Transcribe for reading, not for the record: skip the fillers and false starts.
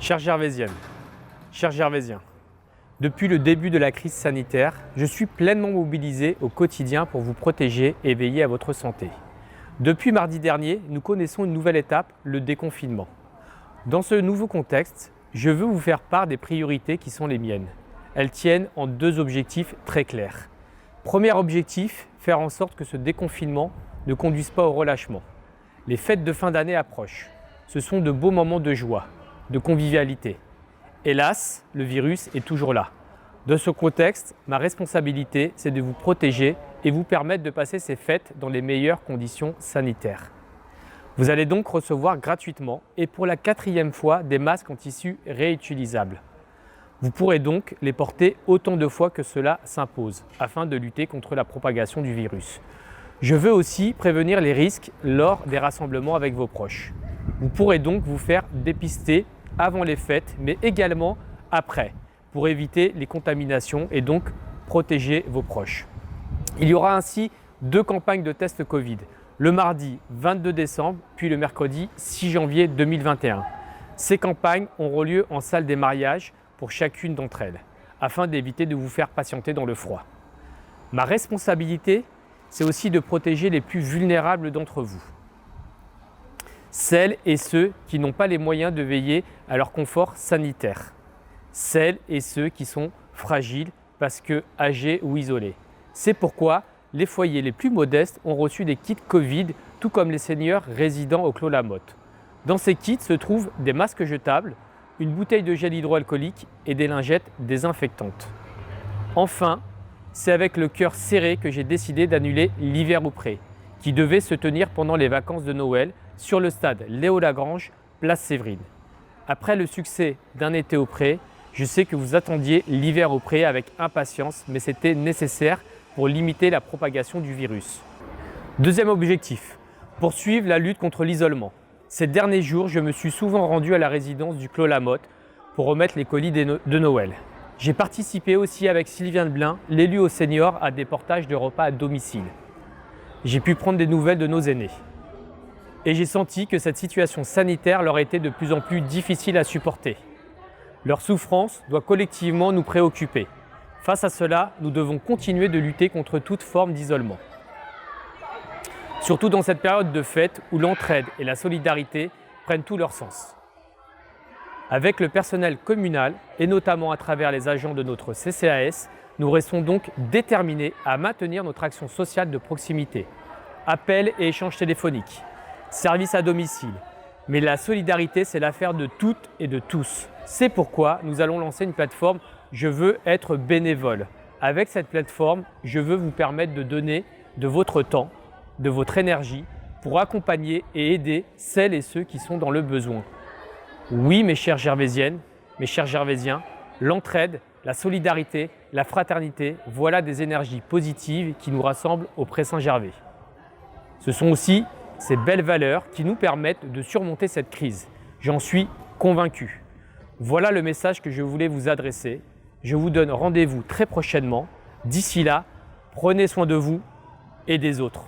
Chère Gervaisienne, chers Gervaisiens, depuis le début de la crise sanitaire, je suis pleinement mobilisé au quotidien pour vous protéger et veiller à votre santé. Depuis mardi dernier, nous connaissons une nouvelle étape, le déconfinement. Dans ce nouveau contexte, je veux vous faire part des priorités qui sont les miennes. Elles tiennent en deux objectifs très clairs. Premier objectif, faire en sorte que ce déconfinement ne conduise pas au relâchement. Les fêtes de fin d'année approchent. Ce sont de beaux moments de joie, de convivialité. Hélas, le virus est toujours là. Dans ce contexte, ma responsabilité, c'est de vous protéger et vous permettre de passer ces fêtes dans les meilleures conditions sanitaires. Vous allez donc recevoir gratuitement et pour la 4e fois des masques en tissu réutilisables. Vous pourrez donc les porter autant de fois que cela s'impose afin de lutter contre la propagation du virus. Je veux aussi prévenir les risques lors des rassemblements avec vos proches. Vous pourrez donc vous faire dépister avant les fêtes, mais également après, pour éviter les contaminations et donc protéger vos proches. Il y aura ainsi 2 campagnes de tests Covid, le mardi 22 décembre, puis le mercredi 6 janvier 2021. Ces campagnes auront lieu en salle des mariages pour chacune d'entre elles, afin d'éviter de vous faire patienter dans le froid. Ma responsabilité, c'est aussi de protéger les plus vulnérables d'entre vous. Celles et ceux qui n'ont pas les moyens de veiller à leur confort sanitaire. Celles et ceux qui sont fragiles parce que âgés ou isolés. C'est pourquoi les foyers les plus modestes ont reçu des kits Covid, tout comme les seniors résidant au Clos Lamotte. Dans ces kits se trouvent des masques jetables, une bouteille de gel hydroalcoolique et des lingettes désinfectantes. Enfin, c'est avec le cœur serré que j'ai décidé d'annuler l'hiver au pré, qui devait se tenir pendant les vacances de Noël sur le stade Léo Lagrange, place Séverine. Après le succès d'un été au pré, je sais que vous attendiez l'hiver au pré avec impatience, mais c'était nécessaire pour limiter la propagation du virus. Deuxième objectif, poursuivre la lutte contre l'isolement. Ces derniers jours, je me suis souvent rendu à la résidence du Clos Lamotte pour remettre les colis de Noël. J'ai participé aussi avec Sylvain Blin, l'élu aux seniors, à des portages de repas à domicile. J'ai pu prendre des nouvelles de nos aînés. Et j'ai senti que cette situation sanitaire leur était de plus en plus difficile à supporter. Leur souffrance doit collectivement nous préoccuper. Face à cela, nous devons continuer de lutter contre toute forme d'isolement. Surtout dans cette période de fête où l'entraide et la solidarité prennent tout leur sens. Avec le personnel communal et notamment à travers les agents de notre CCAS, nous restons donc déterminés à maintenir notre action sociale de proximité. Appels et échanges téléphoniques, services à domicile. Mais la solidarité, c'est l'affaire de toutes et de tous. C'est pourquoi nous allons lancer une plateforme « Je veux être bénévole ». Avec cette plateforme, je veux vous permettre de donner de votre temps, de votre énergie pour accompagner et aider celles et ceux qui sont dans le besoin. Oui, mes chères Gervaisiennes, mes chers Gervaisiens, l'entraide, la solidarité, la fraternité, voilà des énergies positives qui nous rassemblent au Pré Saint-Gervais. Ce sont aussi ces belles valeurs qui nous permettent de surmonter cette crise. J'en suis convaincu. Voilà le message que je voulais vous adresser. Je vous donne rendez-vous très prochainement. D'ici là, prenez soin de vous et des autres.